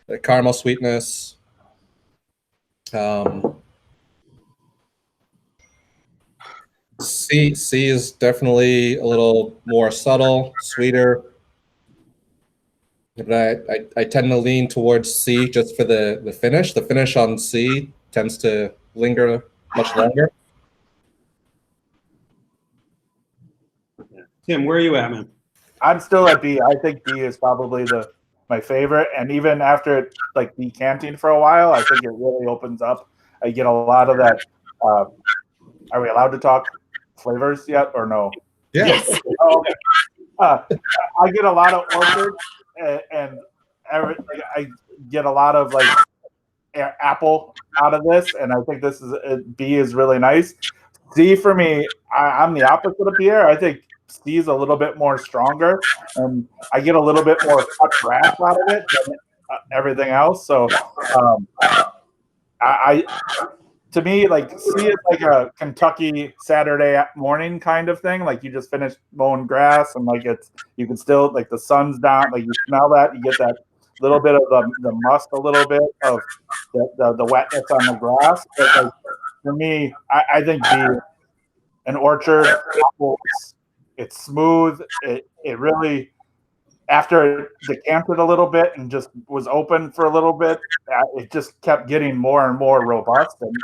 the caramel sweetness. C is definitely a little more subtle, sweeter. But I tend to lean towards C just for the finish. The finish on C tends to linger much longer. Tim, where are you at, man? I'm still at B. I think B is probably my favorite, and even after it like decanting for a while, I think it really opens up. I get a lot of that. Are we allowed to talk flavors yet, or no? Yeah. Yes. I get a lot of orchard, and I get a lot of like apple out of this, and I think this is B is really nice. C for me, I'm the opposite of Pierre. I think C is a little bit more stronger, and I get a little bit more cut grass out of it than everything else. So, to me, like C is like a Kentucky Saturday morning kind of thing. Like you just finished mowing grass, and like you can still like the sun's down, like you smell that, you get that little bit of the must, a little bit of the wetness on the grass. But like, for me, I think an orchard apple, it's smooth. It really, after it decanted a little bit and just was open for a little bit, it just kept getting more and more robust, and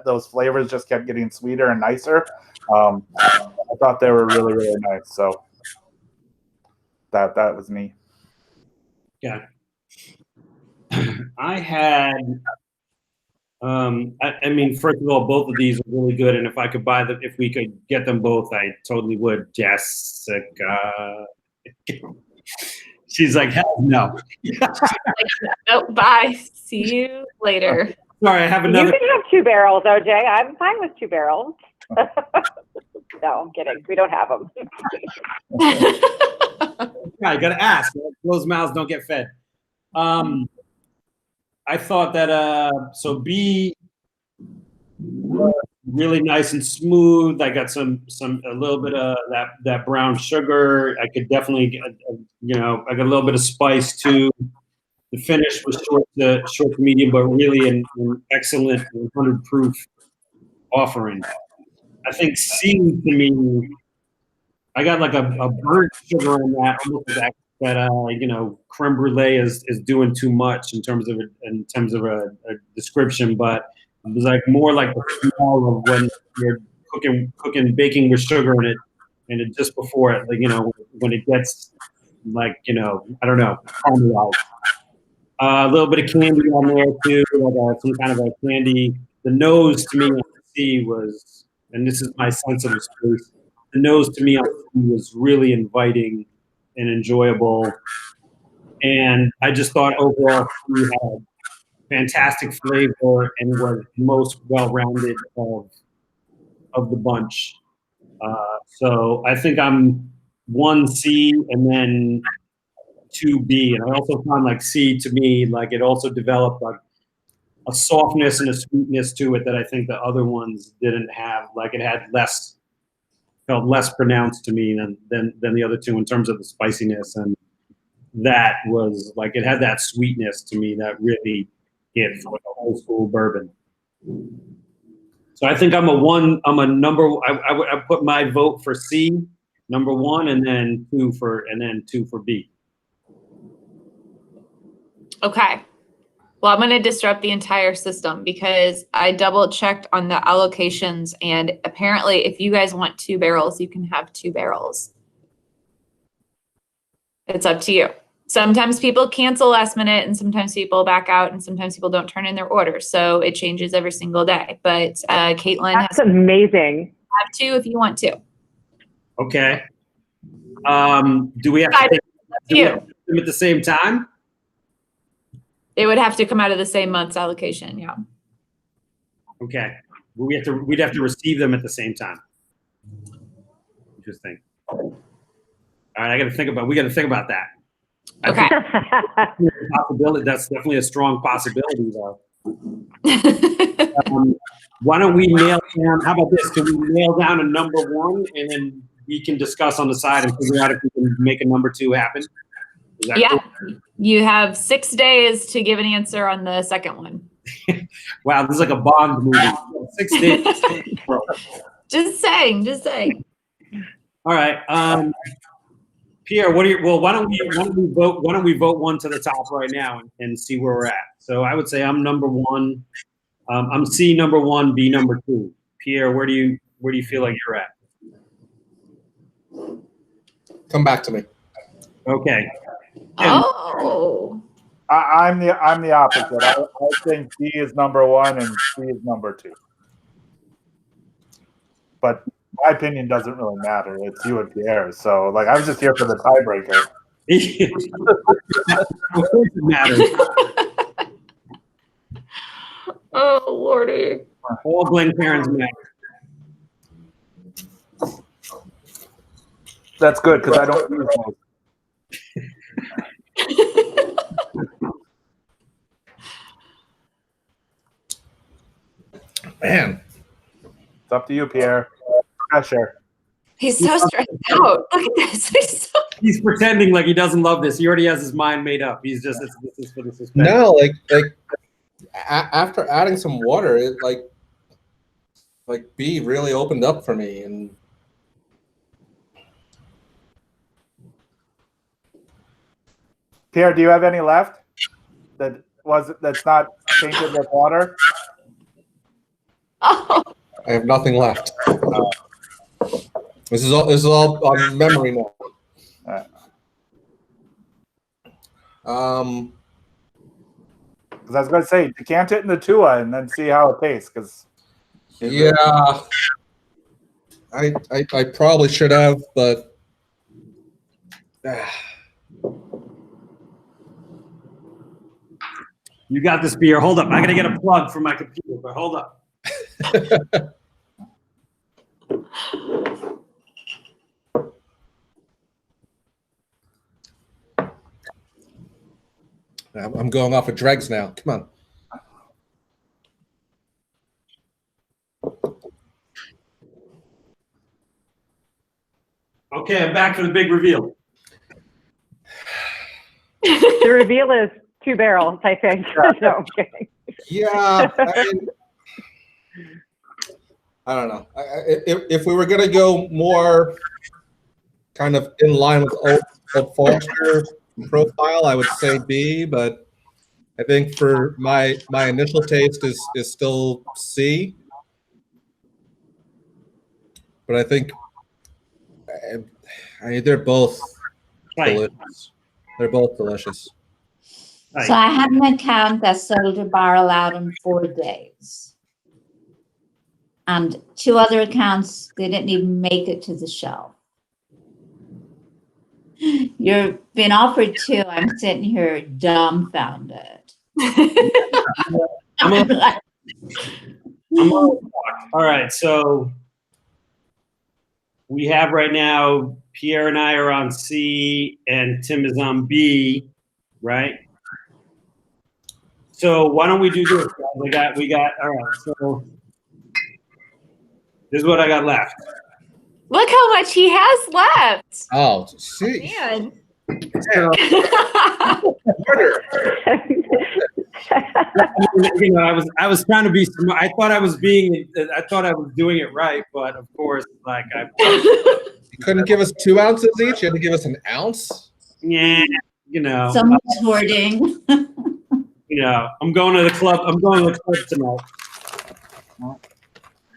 those flavors just kept getting sweeter and nicer. I thought they were really, really nice. So that was me. Yeah. I had, I mean, first of all, both of these are really good, and if I could buy them, if we could get them both, I totally would. Jessica. She's like, hell no. Oh, bye. See you later. Sorry, I have another. You can have 2 barrels, OJ. I'm fine with 2 barrels. No, I'm kidding. We don't have them. I gotta ask. Closed mouths don't get fed. I thought that so B really nice and smooth. I got a little bit of that brown sugar. I could definitely get, I got a little bit of spice too. The finish was short to medium, but really an excellent 100 proof offering. I think C to me, I got like a burnt sugar on that, almost that creme brulee is doing too much in terms of a description, but it was like more like the smell of when you're baking with sugar in it, and it just before it, like when it gets like I don't know, caramelized. A little bit of candy on there too, like some kind of a candy. The nose to me on C was, and this is my sensitive space, the nose to me was really inviting and enjoyable. And I just thought overall he had fantastic flavor and was most well-rounded of the bunch. So I think I'm 1C and then 2B. And I also found like C to me, like it also developed like a softness and a sweetness to it that I think the other ones didn't have. Like it had felt less pronounced to me than the other two in terms of the spiciness. And that was like, it had that sweetness to me that really hit for the old school bourbon. So I think I'm a number, I put my vote for C, number 1, and then 2 for B. Okay. Well, I'm going to disrupt the entire system because I double checked on the allocations, and apparently if you guys want 2 barrels, you can have 2 barrels. It's up to you. Sometimes people cancel last minute, and sometimes people back out, and sometimes people don't turn in their order. So it changes every single day. But Caitlin That's amazing. have 2 if you want to. Okay. Do we have to take them at the same time? It would have to come out of the same month's allocation, yeah. Okay. We'd have to receive them at the same time. Interesting. All right, we got to think about that. Okay. Possibility. That's definitely a strong possibility, though. Why don't we nail down? How about this? Can we nail down a number 1, and then we can discuss on the side and figure out if we can make a number 2 happen? Yeah. Cool? You have 6 days to give an answer on the second one. Wow, this is like a Bond movie. 6 days. Just saying. All right. Pierre, why don't we vote 1 to the top right now and see where we're at. So I would say I'm number 1. I'm C number 1, B number 2. Pierre, where do you feel like you're at? Come back to me. Okay. Oh. I'm the opposite. I think D is number 1 and C is number 2. But my opinion doesn't really matter. It's you and Pierre. So like I was just here for the tiebreaker. It matters. Oh Lordy. All Glencairns matter. That's good because I don't use those. Man, It's up to you, Pierre. Pressure. He's so stressed out. Look at this. He's pretending like he doesn't love this. He already has his mind made up. He's just this is for the suspense. no, after adding some water, it like B really opened up for me, and Pierre, do you have any left that's not tainted with water? Oh. I have nothing left. This is all on memory now. Because I was going to say, decant it in the Tua and then see how it tastes. Because yeah, I probably should have, but You got this, Pierre. Hold up. I got to get a plug for my computer, but hold up. I'm going off of dregs now. Come on. Okay, I'm back for the big reveal. The reveal is 2 barrels, I think. No, I'm kidding. Yeah, I don't know. If we were gonna go more kind of in line with Old Forester profile, I would say B, but I think for my initial taste is still C. But I think they're both delicious. They're both delicious. Right. So I had an account that sold a barrel out in 4 days. And 2 other accounts, they didn't even make it to the shelf. You've been offered 2. I'm sitting here dumbfounded. I'm like, All right, so we have right now, Pierre and I are on C and Tim is on B, right? So why don't we do this? Guys? We got, all right, so this is what I got left. Look how much he has left. Oh, see. Man. So, you know, I was trying to be smart. I thought I was doing it right, but of course, like You couldn't give us 2 ounces each. You had to give us an ounce. yeah, you know. someone's hoarding. You know, I'm going to the club tonight.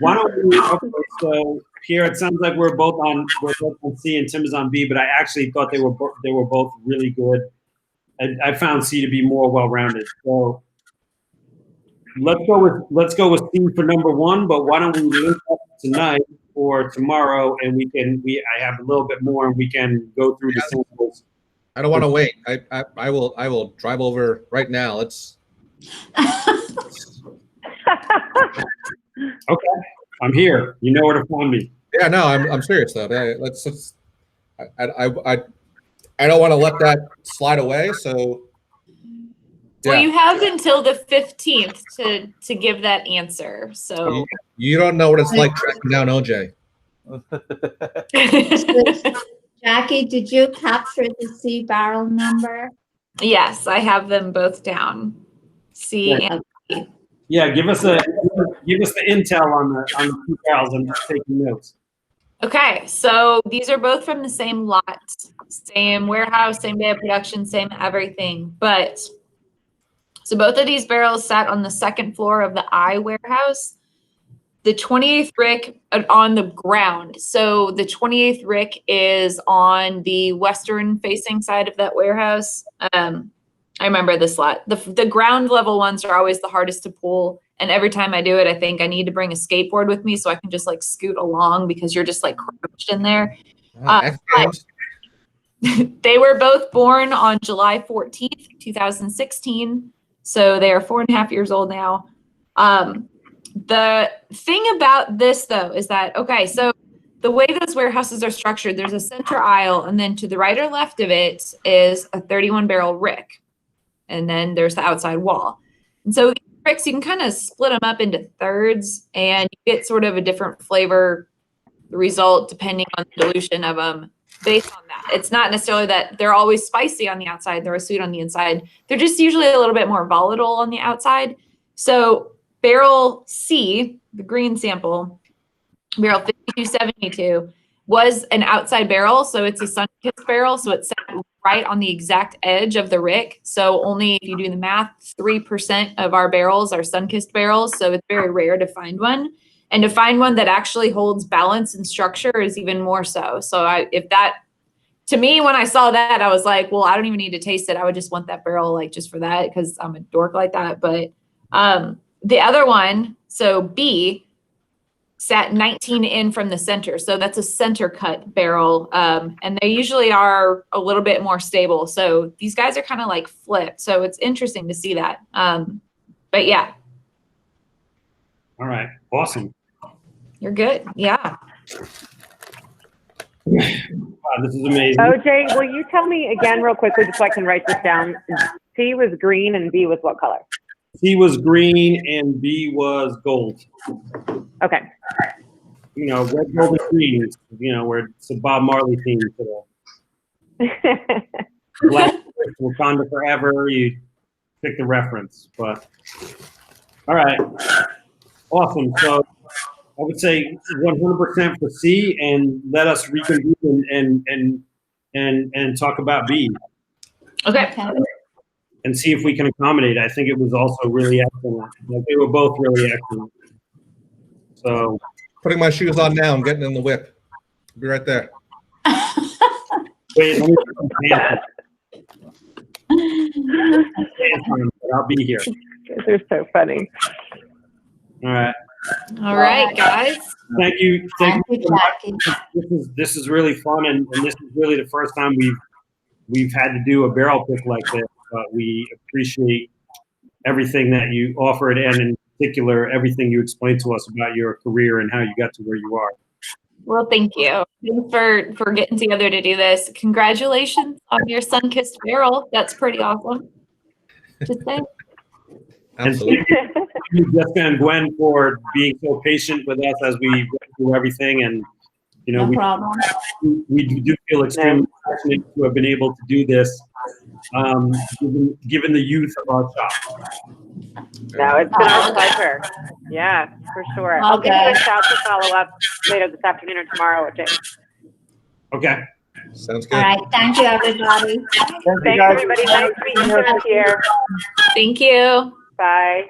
Why don't we? Okay, so here it sounds like we're both on C and Tim is on B, but I actually thought they were both really good. I found C to be more well-rounded. So let's go with C for number 1. But why don't we link up tonight or tomorrow, and I have a little bit more, and we can go through the samples. I don't want to wait. I will drive over right now. Let's. Okay, I'm here. You know where to find me. Yeah, no, I'm serious though. Let's. I don't want to let that slide away. So. Well, Yeah. you have until the 15th to give that answer. So You don't know what it's like tracking down OJ. Jackie, did you capture the C barrel number? yes, I have them both down. C Yeah. and B. Yeah, give us the intel on the 2 barrels. I'm just taking notes. Okay, so these are both from the same lot, same warehouse, same day of production, same everything. But so both of these barrels sat on the 2nd floor of the I warehouse. The 28th rick on the ground. So the 28th rick is on the western facing side of that warehouse. I remember this lot. The ground level ones are always the hardest to pull. And every time I do it, I think I need to bring a skateboard with me so I can just like scoot along because you're just like crouched in there. They were both born on July 14th, 2016. So they are 4.5 years old now. The thing about this though is that, okay, so the way those warehouses are structured, there's a center aisle, and then to the right or left of it is a 31 barrel rick. And then there's the outside wall. And so these ricks, you can kind of split them up into thirds and you get sort of a different flavor result depending on the dilution of them based on that. It's not necessarily that they're always spicy on the outside, they're sweet on the inside. They're just usually a little bit more volatile on the outside. So barrel C, the green sample, barrel 5272, was an outside barrel. So it's a sun-kissed barrel. So it's set right on the exact edge of the rick. So only if you do the math, 3% of our barrels are sun-kissed barrels. So it's very rare to find one. And to find one that actually holds balance and structure is even more so. So to me, when I saw that, I was like, well, I don't even need to taste it. I would just want that barrel like just for that because I'm a dork like that. But the other one, so B, sat 19 in from the center. So that's a center cut barrel. And they usually are a little bit more stable. So these guys are kind of like flipped. So it's interesting to see that. But yeah. All right. Awesome. You're good. Yeah. Wow, this is amazing. OJ, will you tell me again real quickly just so I can write this down? C was green and B was what color? C was green and B was gold. Okay. You know, red, gold, and green. You know, where it's a Bob Marley theme today. Black, Wakanda Forever. You pick the reference, but all right, awesome. So I would say 100% for C, and let us reconvene and talk about B. Okay. And see if we can accommodate. I think it was also really excellent. Like, they were both really excellent. So Putting my shoes on now. I'm getting in the whip. I'll be right there. wait, let me put some pants on, but I'll be here. They're so funny. All right. All right, guys. Thank you. Thank you, Jackie. This is really fun, and this is really the first time we've had to do a barrel pick like this. But we appreciate everything that you offered, and in particular, everything you explained to us about your career and how you got to where you are. Well, thank you. Thanks for getting together to do this. Congratulations on your sun-kissed barrel. That's pretty awesome. Just say. Absolutely. And thank you, Jessica and Gwen, for being so patient with us as we went through everything. And No problem. we do feel extremely fortunate to have been able to do this, given the youth of our shop. No, it's been our pleasure. Yeah, for sure. I'll give you a shout to follow up later this afternoon or tomorrow, James. Okay. Sounds good. All right. Thank you, everybody. Thanks, everybody. Nice meeting you here. Thank you. Bye.